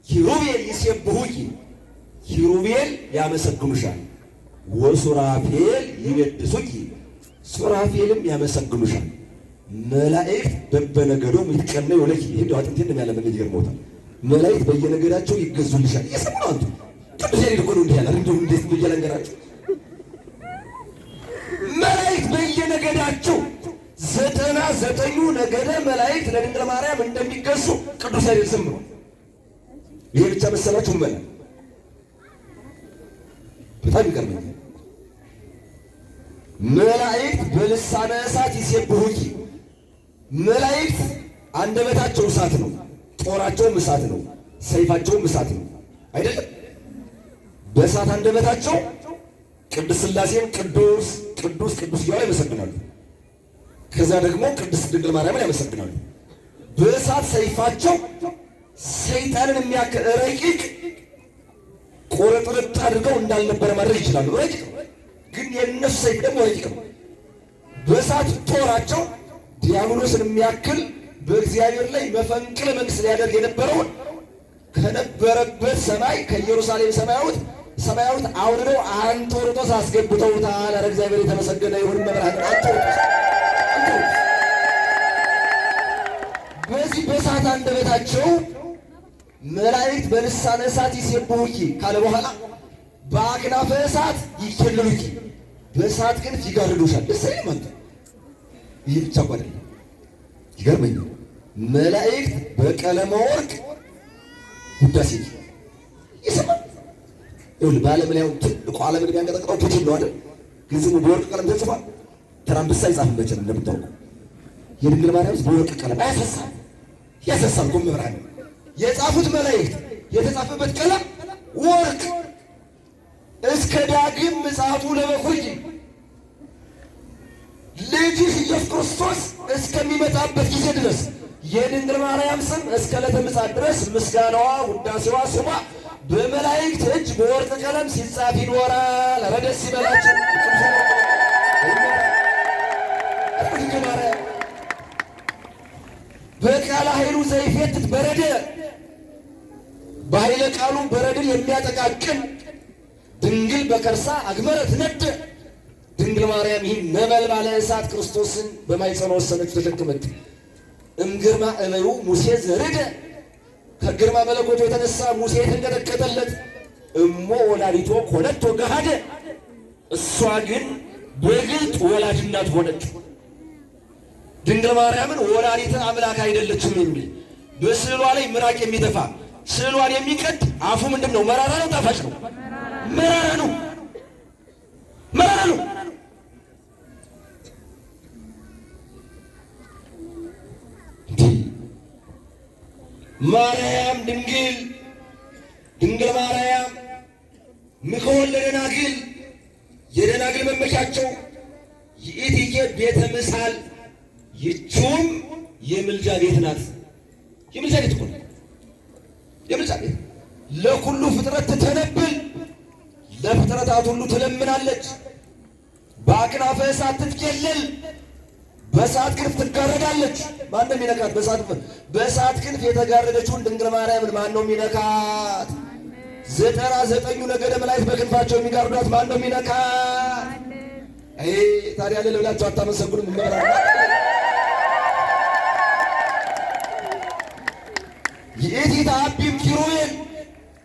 ኪሩቤል ይሴብሑኪ፣ ኪሩቤል ያመሰግኑሻል። ወሱራፌል ይቤድሱኪ፣ ሱራፌልም ያመሰግኑሻል። መላእክት በበነገዶሙ ይትቀነዩ ለኪ። ይሄ እንደው አጥንቴን ነው ያለመ ይገርሞታል። መላእክት በየነገዳቸው ይገዙልሻል። እየሰሙ ነው። አንቱ ቅዱስ ያሬድ እኮ ነው እንዲህ ያለ። እንደው እንዴት ብዬ ልንገራችሁ? መላእክት በየነገዳቸው 99ኙ ነገደ መላእክት ለድንግል ማርያም እንደሚገዙ ቅዱስ ያሬድ ስም ነው። ይሄ ብቻ መሰላችሁ? በጣም ይገርመኛል። መላእክት በልሳነ እሳት ይሴብሑኪ። መላእክት አንደበታቸው እሳት ነው፣ ጦራቸውም እሳት ነው፣ ሰይፋቸውም እሳት ነው አይደለም? በእሳት አንደበታቸው ቅድስት ሥላሴን ቅዱስ ቅዱስ ቅዱስ እያሉ ያመሰግናሉ። ከዛ ደግሞ ቅድስት ድንግል ማርያምን ያመሰግናሉ። በእሳት ሰይፋቸው ሰይጣንን የሚያክል ረቂቅ ቆረጥርጥ አድርገው እንዳልነበረ ማድረግ ይችላሉ። ረቂቅ ነው፣ ግን የእነሱ ሰይፍ ደግሞ ረቂቅ ነው። በእሳት ጦራቸው ዲያብሎስን የሚያክል በእግዚአብሔር ላይ መፈንቅለ መንግሥት ሊያደርግ የነበረውን ከነበረበት ሰማይ ከኢየሩሳሌም ሰማያዊት ሰማያዊት አውርደው አንጦርጦስ አስገብተውታል። ኧረ እግዚአብሔር የተመሰገነ ይሁን። መብራት አንጦርጦስ በዚህ በእሳት አንደበታቸው መላእክት በልሳነ እሳት ይሴብሑኪ ካለ በኋላ በአክናፈ እሳት ይኬልሉኪ፣ በእሳት ግን ይጋርዱሻል። ደስ አይልም? ይህ ብቻ እኮ አይደለም፣ ይገርመኛል። መላእክት በቀለመ ወርቅ ውዳሴ ይሰማል። ይሁን በዓለም ላይ ትልቁ ዓለምን የሚያንቀጠቅጠው ፑቲን ነው አይደል? ግን ዝም በወርቅ ቀለም ተጽፏል። ትራምፕ ሳይጻፍ መቼም እንደምታውቁ የድንግል ማርያም በወርቅ ቀለም አያፈሳል፣ ያፈሳል። ቁም ብርሃን የጻፉት መላእክት የተጻፈበት ቀለም ወርቅ እስከ ዳግም ምጽአቱ ለበኩርኪ ልጅሽ ኢየሱስ ክርስቶስ እስከሚመጣበት ጊዜ ድረስ የድንግል ማርያም ስም እስከ ዕለተ ምጽአት ድረስ ምስጋናዋ፣ ውዳሴዋ፣ ስሟ በመላእክት እጅ በወርቅ ቀለም ሲጻፍ ይኖራል። ኧረ ደስ ይበላችሁ። ድንግል ማርያም በቃለ ኃይሉ ዘይፌትት በረደ፣ በኃይለ ቃሉ በረድን የሚያጠቃቅን ድንግል በከርሳ አግመረት ነደ። ድንግል ማርያም ይህን ነበልባለ እሳት ክርስቶስን በማኅፀኗ ወሰነች፣ ተሸከመች። እምግርማ እመዩ ሙሴ ዘርደ፣ ከግርማ መለኮቱ የተነሳ ሙሴ የተንቀጠቀጠለት። እሞ ወላዲቶ ኮነቶ ገሃደ፣ እሷ ግን በግልጥ ወላጅ እናት ሆነች። ድንግል ማርያምን ወላዲተ አምላክ አይደለችም የሚል በስዕሏ ላይ ምራቅ የሚተፋ ስዕሏን የሚቀድ አፉ ምንድን ነው? መራራ ነው? ጣፋጭ ነው? መራራ ነው። መራራ ነው። ማርያም ድንግል ማርያም ምክወለ ደናግል የደናግል መመኪያቸው ይእትዬ ቤተ ምሳል ይቹም የምልጃ ቤት ናት። የምልጃ ቤት እኮ ነው። የምልጃ ቤት ለኩሉ ፍጥረት ትተነብል፣ ለፍጥረታት ሁሉ ትለምናለች። በአክናፈ እሳት ትትኬለል፣ በእሳት ክንፍ ትጋረዳለች። ማን ነው የሚነካት? በእሳት ክንፍ የተጋረደችውን ድንግል ማርያምን ማን ነው የሚነካት? 99ኙ ነገደ መላእክት በክንፋቸው የሚጋርዷት ማን ነው የሚነካት? ታዲያ ለለ ብላችሁ አታመሰግኑም? ይእቲ አቢም ኪሩቤል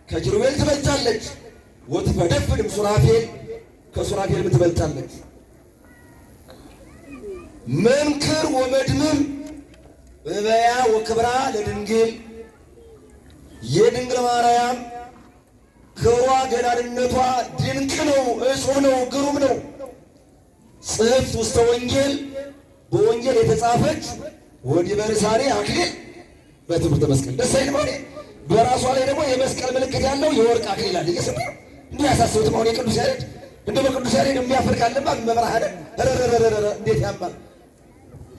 ከኪሩቤል ትበልጣለች። ወትፈደፍድም ሱራፌል ከሱራፌልም ትበልጣለች። መንክር ወመድምም እበያ ወክብራ ለድንግል የድንግል ማርያም ክብሯ ገናንነቷ ድንቅ ነው፣ እጹብ ነው፣ ግሩም ነው። ጽሕፍት ውስተ ወንጌል በወንጌል የተጻፈች ወዲበ ርሳኔ አክሊል በትምህርተ መስቀል ደስ አይልም? በራሷ ላይ ደግሞ የመስቀል ምልክት ያለው የወርቅ አክሊል አለ። እየሰማ እንዲህ ያሳስቡትም አሁን የቅዱስ ያሬድ እንደ በቅዱስ ያሬድ የሚያፈር ካለማ መብርሃነ ረረረረረ እንዴት ያማል።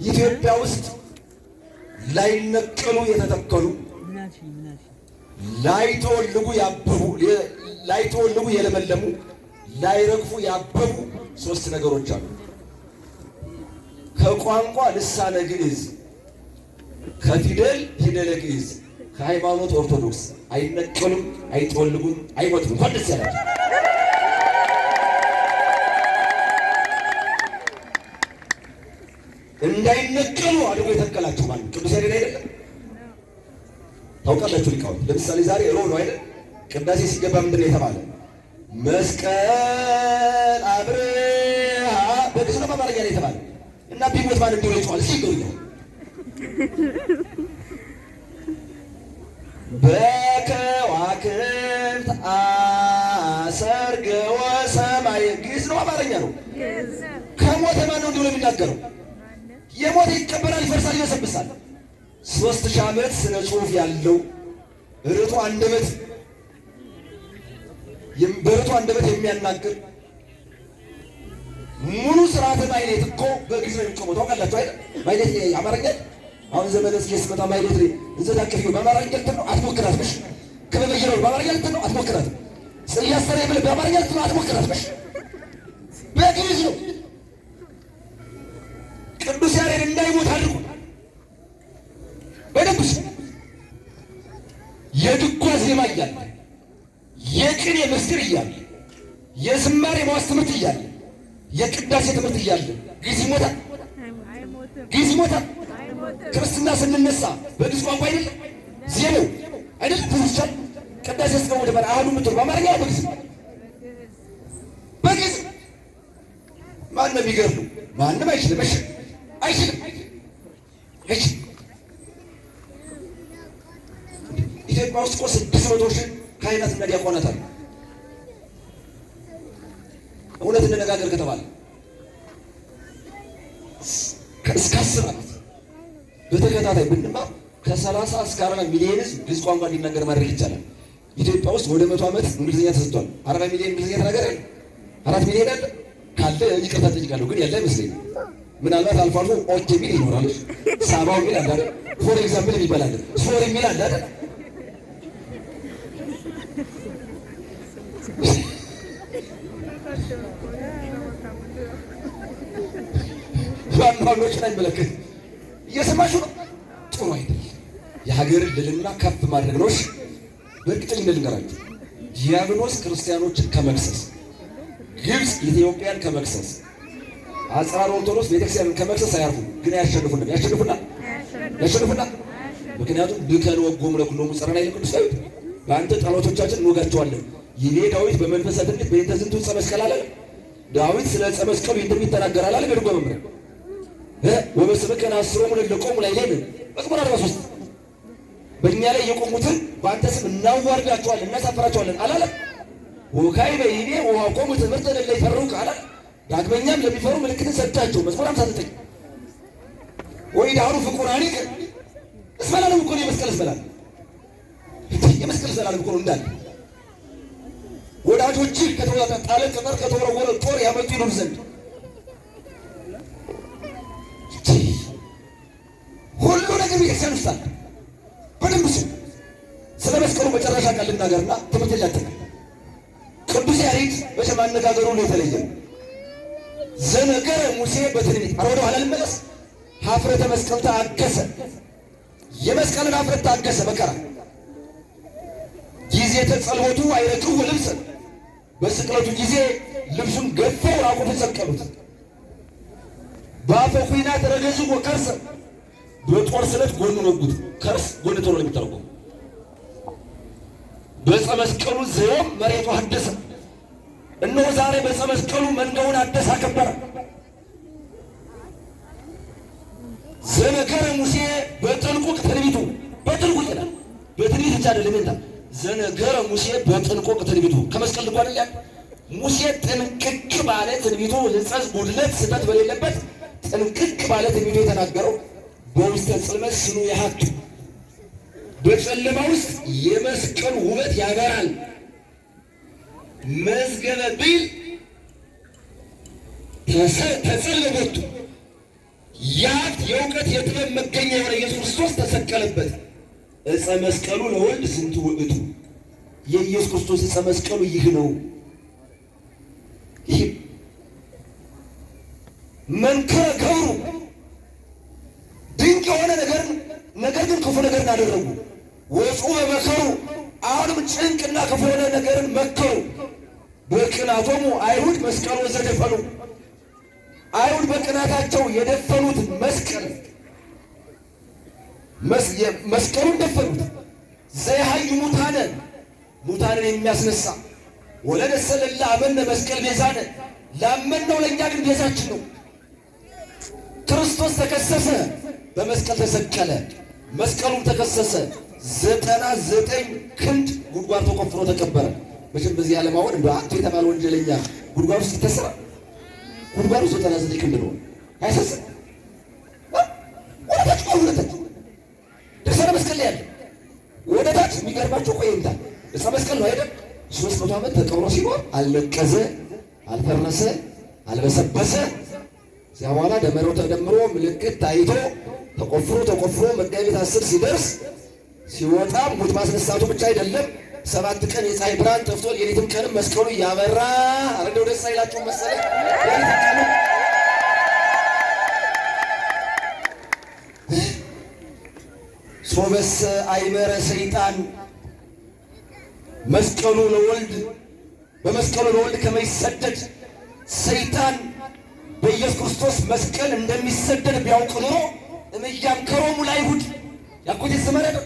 ኢትዮጵያ ውስጥ ላይነቀሉ የተተከሉ ላይተወልጉ ያበቡ ላይተወልጉ የለመለሙ ላይረግፉ ያበቡ 3 ነገሮች አሉ። ከቋንቋ ልሳነ ግዕዝ፣ ከፊደል ፊደለ ግዕዝ፣ ከሃይማኖት ኦርቶዶክስ አይነቀሉም፣ አይተወልጉም፣ አይሞቱም። እንኳን ደስ ያላቸው። እንዳይነቀሉ አድርጎ የተከላቸው ማለት ቅዱስ ያሬድ አይደለም? ታውቃላችሁ ሊቃውንት። ለምሳሌ ዛሬ ሮብ ነው አይደል? ቅዳሴ ሲገባ ምንድን ነው የተባለ? መስቀል አብርሃ በግዕዝ ነው በአማርኛ ነው የተባለ እና ቢሞት ማለት እንደው ይጫዋል ሲገሩ በከዋክብት አሰርገወ ሰማይ ግዕዝ ነው አማርኛ ነው። ከሞተ ማን ነው እንደው የሚናገረው? የሞተ ይቀበላል፣ ይፈርሳል፣ ይበሰብሳል። 3000 ዓመት ስነ ጽሑፍ ያለው ርቱ አንደበት በርቱ አንደበት የሚያናግር ሙሉ ስርዓተ ማሕሌት እኮ በግዕዝ ነው የሚቆመው። ታውቃላችሁ አይደል? ማሕሌት አማርኛ አሁን ዘመነ ጽጌ ሲመጣ ማሕሌት እንዘታከፍ በአማርኛ ልትል ነው አትሞክራት። በሽ ከበበየነው በአማርኛ ልትል ነው አትሞክራት። ጽያሰረ ብል በአማርኛ ልትል ነው አትሞክራት። በሽ በግዕዝ ነው። ቅዱስ ያሬድ እንዳይሞት አድርጎ በደንብ የድጓ ዜማ እያለ የቅኔ ምስጢር እያለ የዝማሬ መዋሥዕት ትምህርት እያለ የቅዳሴ ትምህርት እያለ ግዕዝ ይሞታል? ግዕዝ ይሞታል? ክርስትና ስንነሳ በግዕዝ ቋንቋ አይደለም ዜማው አይደለም ትዝቻል ቅዳሴ እስከ ወደ ባል አሁን ምትል በአማርኛ በግዕዝ በግዕዝ ማንም የሚገርም ማንም አይችልም። እሺ አይችልም። እሺ ኢትዮጵያ ውስጥ እኮ 600 ሺህ ካህናትና ዲያቆናት አሉ። እውነት እንነጋገር ከተባለ እስከ 10 ዓመት በተከታታይ ብንማር ከ30 እስከ 40 ሚሊዮን ሕዝብ ግዕዝ ቋንቋ እንዲናገር ማድረግ ይቻላል። ኢትዮጵያ ውስጥ ወደ 100 ዓመት እንግሊዝኛ ተሰጥቷል። 40 ሚሊዮን እንግሊዝኛ ተናገር አይደል? 4 ሚሊዮን አለ ካለ ይቅርታ ጠይቃለሁ፣ ግን ያለ አይመስለኝም። ምናልባት አልፎ አልፎ ኦኬ ሚል ይኖራል። ሳባው ሚል አለ አይደል? ፎር ኤግዛምፕል የሚባል አለ። ሶሪ ሚል አለ አይደል? ዋናዎችን አይመለከት። እየሰማችሁ ነው? ጥሩ አይደል? የሀገርን ልዕልና ከፍ ማድረግ ነው። በእርግጠኝነት ልንገራችሁ፣ ዲያብሎስ ክርስቲያኖችን ከመክሰስ፣ ግብፅ ኢትዮጵያን ከመክሰስ፣ አጽራረ ኦርቶዶክስ ቤተክርስቲያንን ከመክሰስ አያርፉም። ግን ያሸንፉናል። ያሸንፉናል። ምክንያቱም ብከን ወጎም ለኩሎሙ ጸረና ይልቅ ቅዱስ ዳዊት በአንተ ጠላቶቻችን እንወጋቸዋለን። ይኔ ዳዊት በመንፈሰ ትንቢት በእንተ ዝንቱ ዕፀ መስቀል አለ። ዳዊት ስለ ዕፀ መስቀሉ ትንቢት ተናገራል አለ። ገድጎ መምረ ወበስምከ ነአስሮሙ ለቆሙ ላዕሌነ መዝሙር 43 በእኛ ላይ የቆሙትን በአንተ ስም እናዋርዳቸዋለን እናሳፍራቸዋለን አላለ። ወካዕበ ይቤ ወሀብኮሙ ትምህርተ ለእለ ይፈርሁከ አላለ። ዳግመኛም ለሚፈሩ ምልክትን ሰጣቸው መዝሙር 59 ወኢዳሩ ፍቁራኒከ እስመ ለዓለሙ እኮ ነው የመስቀል እስመ ለዓለም የመስቀል እስመ ለዓለም እኮ ነው እንዳለ ወዳጆችህ ከተወጣጣለ ቅጠር ከተወረወረ ጦር ያመጡ ይሉን ዘንድ ሁሉ ነገር ቤተክርስቲያን ውስጥ አለ። በደንብ ስለ መስቀሉ መጨረሻ ቃል ልናገርና ትምህርት ላተናል። ቅዱስ ያሬድ መቼም አነጋገሩ ነው የተለየ። ዘነገረ ሙሴ በትንቢት ወደ ኋላ ልመለስ። ኀፍረተ መስቀል ታገሰ፣ የመስቀልን ኀፍረት ታገሰ መከራ ጊዜ ተጸልቦቱ አይረክቡ ልብሰ በስቅለቱ ጊዜ ልብሱን ገፈው ራቁቱን ሰቀሉት። በአፈ ኩናት ረገዙ ወከርሰ በጦር ስለት ጎኑን ወጉት። ከርስ ጎን ተብሎ ነው የሚተረጎመው። በዕፀ መስቀሉ ዘዮም መሬቱ አደሰ። እነሆ ዛሬ በዕፀ መስቀሉ መንጋውን አደሰ አከበረ። ዘነገረ ሙሴ በጥንቁቅ ትንቢቱ በጥንቁቅ ይላል። በትንቢት ብቻ አይደለም እንታ ዘነገረ ሙሴ በጥንቁቅ ትንቢቱ ከመስቀል ልጓን ያለ ሙሴ ጥንቅቅ ባለ ትንቢቱ ሕጸጽ፣ ጉድለት፣ ስህተት በሌለበት ጥንቅቅ ባለ ትንቢቱ የተናገረው በውስተ ጽልመት ስኑ ያሃቱ በጨለማ ውስጥ የመስቀሉ ውበት ያበራል። መዝገበ ቢል ተጸለበቱ የሀብት የእውቀት የጥበብ መገኛ የሆነ ኢየሱስ ክርስቶስ ተሰቀለበት። ዕፀ መስቀሉ ለወልድ ዝንቱ ውእቱ የኢየሱስ ክርስቶስ ዕፀ መስቀሉ ይህ ነው። ይህ መንከረ ገብሩ ድንቅ የሆነ ነገር ግን ክፉ ነገርን አደረጉ። ወፁ በመከሩ አሁንም ጭንቅና ክፉ የሆነ ነገርን መከሩ። በቅናቶሙ አይሁድ መስቀሉ ዘደፈኑ አይሁድ በቅናታቸው የደፈኑት መስቀሉን ደፈኑት። ዘይሃዩ ሙታንን የሚያስነሳ ወለደሰ ለእለ አመነ መስቀል ቤዛነ ላመንነው ለእኛ ግን ቤዛችን ነው። ክርስቶስ ተከሰሰ፣ በመስቀል ተሰቀለ፣ መስቀሉም ተከሰሰ። 99 ክንድ ጉድጓድ ተቆፍሮ ተቀበረ። መቼም በዚህ ዓለም አሁን እንደ አንተ የተባለ ወንጀለኛ ጉድጓድ ውስጥ ይተሰራል። ጉድጓዱ 99 ክንድ ነው። አይሰስም ወደታች ወደታች ድርሰነ መስቀል ላይ ያለ ወደታች የሚገርማቸው ቆይ እንታ እሳ መስቀል ነው አይደል? 300 ዓመት ተቀብሮ ሲኖር አልነቀዘ፣ አልፈረሰ፣ አልበሰበሰ። እዚያ በኋላ ደመራው ተደምሮ ምልክት ታይቶ ተቆፍሮ መጋቢት 10 ሲደርስ ሲወጣ ሙት ማስነሳቱ ብቻ አይደለም 7 ቀን የፀሐይ ብርሃን ጠፍቶ የሌሊትም ቀንም መስቀሉ ያበራ። አረደው ደስ አይላችሁ መሰለኝ። ሶበሰ አይመረ ሰይጣን መስቀሉ ለወልድ በመስቀሉ ለወልድ ከመይሰደድ ሰይጣን በኢየሱስ ክርስቶስ መስቀል እንደሚሰደድ ቢያውቅ ኑሮ እምያም ከሮሙ ለአይሁድ ያኩት ዘመረድ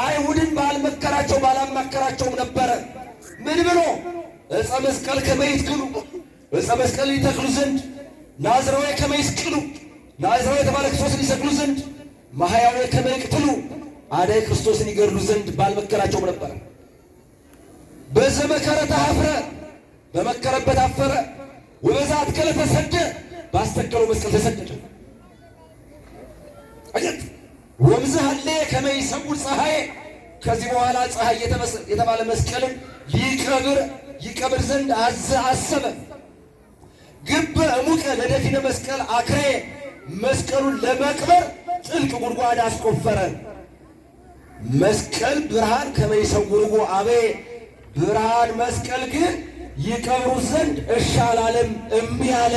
አይሁድን ባላማከራቸውም ነበረ። ምን ብሎ ዕፀ መስቀል ከመይትክሉ ዕፀ መስቀል ይተክሉ ዘንድ ናዝራዊ ከመይስቅሉ ናዝራዊ የተባለ ክርስቶስን ይሰቅሉ ዘንድ ማህያዊ ከመይቅትሉ አዳይ ክርስቶስን ይገድሉ ዘንድ ባልመከራቸውም ነበረ። በዘመከረ ተአፍረ በመከረበት አፈረ። ወበዛ አትከለ ተሰደ ባስተከለው መስቀል ተሰደደ። አየት ወብዛ አለ ከመይሰውር ፀሐይ ከዚህ በኋላ ፀሐይ የተባለ መስቀልን ይቀብር ዘንድ አሰበ። ግብ እሙቀ ለደፊነ መስቀል አክሬ መስቀሉን ለመቅበር ጥልቅ ጉድጓድ አስቆፈረ። መስቀል ብርሃን ከመይሰውርዎ አቤ ብርሃን መስቀል ግን ይቀብሩ ዘንድ እሺ አላለም፣ እምቢ አለ።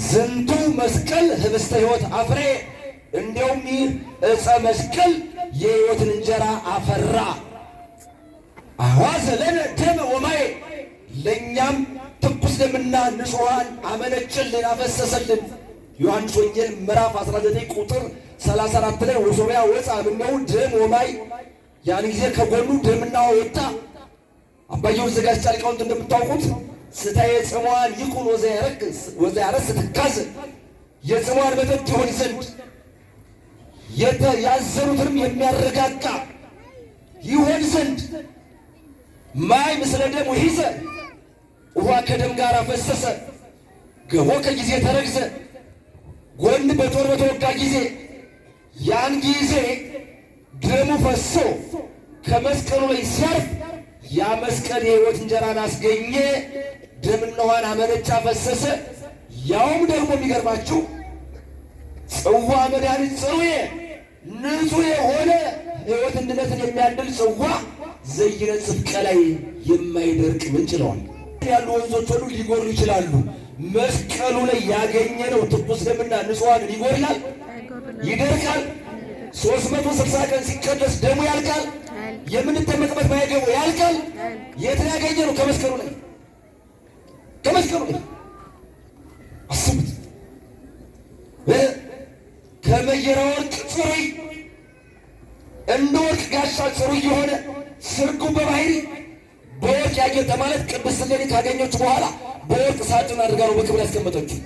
ዝንቱ መስቀል ህብስተ ሕይወት አፍሬ እንዲያውም ይህ ዕፀ መስቀል የሕይወትን እንጀራ አፈራ። አዋዘ ለነ ደመ ወማየ ለእኛም ትኩስ ደምና ንጹሐን አመነጭልን አፈሰሰልን። ዮሐንስ ወንጌል ምዕራፍ 19 ቁጥር 34 ላይ ወሶሪያ ወፃ እምኔሁ ደም ወማይ ያን ጊዜ ከጎኑ ደምና ወጣ። አባየው ዘጋስጫ ሊቃውንት እንደምታውቁት ስታየ ጽሟን ይኩን ወዘያረስ ትካዝ የጽሟን መጠጥ ይሆን ዘንድ ያዘኑትንም የሚያረጋጋ ይሆን ዘንድ ማይ ምስለ ደም ወሂዘ ውሃ ከደም ጋር ፈሰሰ። ገቦ ከጊዜ ተረግዘ ጎን በጦር በተወጋ ጊዜ ያን ጊዜ ደሙ ፈሶ ከመስቀሉ ላይ ሲያርፍ ያ መስቀል የሕይወት እንጀራን አስገኘ። ደምና ውሃን አመነጫ ፈሰሰ። ያውም ደግሞ የሚገርማችሁ ጽዋ መድኃኒት ጽሩዬ ንጹሕ የሆነ ሕይወት እንድነትን የሚያድል ጽዋ ዘይነጽፍ ከላይ የማይደርቅ ምንጭ ነዋል። ያሉ ወንዞች ሁሉ ሊጎርሉ ይችላሉ። መስቀሉ ላይ ያገኘነው ትኩስ ደምና ንጹሐን ይጎርላል፣ ይደርቃል። 360 ቀን ሲቀደስ ደሙ ያልቃል። የምንጠመቅበት ማይገቡ ያልቃል። የት ያገኘነው? ከመስቀሉ ላይ ከመስቀሉ ላይ አስቡት። ከመየራ ወርቅ ጽሩይ እንደ ወርቅ ጋሻ ጽሩይ የሆነ ስርጉ በባህሪ በወርቅ ያጌጠ ማለት ቅድስት ሥላሴ ካገኘች በኋላ በወርቅ ሳጥን አድርጋ ነው በክብር ያስቀመጠችው።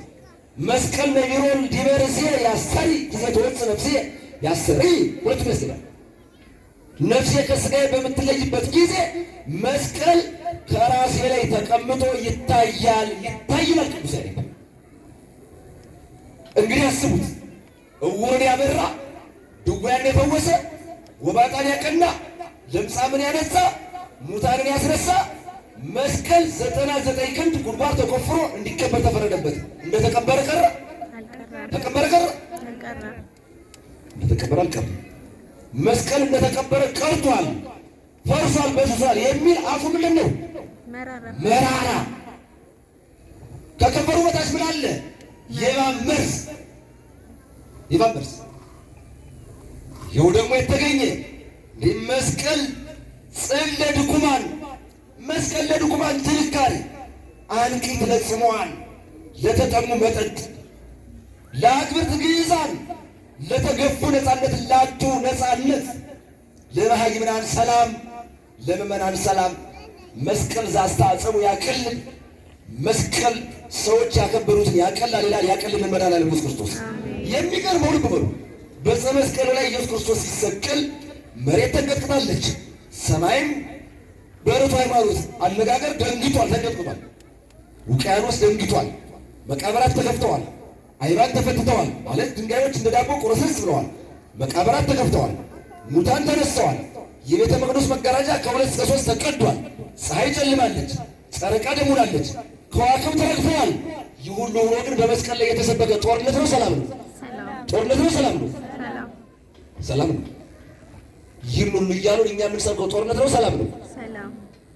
መስቀል ነቢሮን ዲበርሴ ያሰሪ ጊዜ ተወጽ ነፍሴ ያሰሪ ሁለቱ ይመስላል። ነፍሴ ከሥጋዬ በምትለይበት ጊዜ መስቀል ከራሴ ላይ ተቀምጦ ይታያል ይላል ቅዱስ ያሬድ። እንግዲህ አስቡት፣ ዕውርን ያበራ፣ ድውያንን የፈወሰ፣ ጎባጣን ያቀና፣ ለምጻምን ያነጻ፣ ሙታንን ያስነሳ መስቀል 99 ክንድ ጉድጓድ ተቆፍሮ እንዲቀበር ተፈረደበት። እንደተቀበረ ቀረ? ተቀበረ ቀረ? እንደተቀበረ አልቀረም። መስቀል እንደተቀበረ ቀርቷል፣ ፈርሷል፣ በስሷል የሚል አፉ ምንድን ነው? መራራ። ከከበሩ በታች ምን አለ? የእባብ መርዝ። የእባብ መርዝ ይኸው ደግሞ የተገኘ መስቀል ጽን ለድኩማን መስቀል ለድኩማን ትንካሬ አንቂት ለጽሙዓን ለተጠሙ መጠጥ ለአክብርት ግዕዛን ለተገፉ ነፃነት ላጡ ነፃነት ለመሃይምናን ሰላም ለምእመናን ሰላም መስቀል ዛስታጸሙ ያቀልል መስቀል ሰዎች ያከበሩትን ያቀላል ይላል። ያቀልልን መድኃኒዓለም ኢየሱስ ክርስቶስ። የሚገርመው ልብ በሉ፣ በዕፀ መስቀሉ ላይ ኢየሱስ ክርስቶስ ሲሰቀል መሬት ተንቀጥቅጣለች፣ ሰማይም በርቱ ሃይማኖት አነጋገር ደንግጧል፣ ተንቀጥቅጧል። ውቅያኖስ ደንግጧል፣ መቃብራት ተከፍተዋል፣ አይባን ተፈትተዋል። ማለት ድንጋዮች እንደ ዳቦ ቁርስርስ ብለዋል። መቃብራት ተከፍተዋል፣ ሙታን ተነስተዋል። የቤተ መቅደስ መጋረጃ ከ2 እስከ 3 ተቀዷል። ፀሐይ ጨልማለች፣ ጨረቃ ደም ሆናለች፣ ከዋክብት ተረግፈዋል። ይህ ሁሉ ሆኖ ግን በመስቀል ላይ የተሰበከ ጦርነት ነው? ሰላም ነው? ጦርነት ነው? ሰላም ነው? ሰላም ነው። ይህን ሁሉ እያሉን እኛ የምንሰብከው ጦርነት ነው? ሰላም ነው?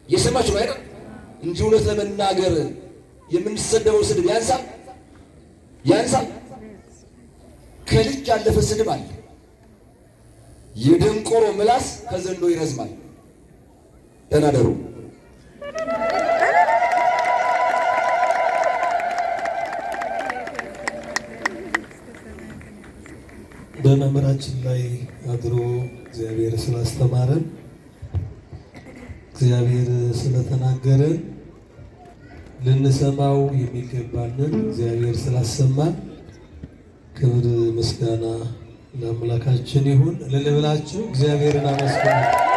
የሰማችሁ አይደል? እንጂ እውነት ለመናገር የምንሰደበው ስድብ ያንሳል ያንሳል። ከልክ ያለፈ ስድብ አለ። የደንቆሮ ምላስ ከዘንዶ ይረዝማል። ደህና ደሩ። በመምህራችን ላይ አድሮ እግዚአብሔር ስላስተማረን እግዚአብሔር ስለተናገረን ልንሰማው የሚገባንን እግዚአብሔር ስላሰማን ክብር ምስጋና ለአምላካችን ይሁን። እልል ብላችሁ እግዚአብሔርን አመስግኑ።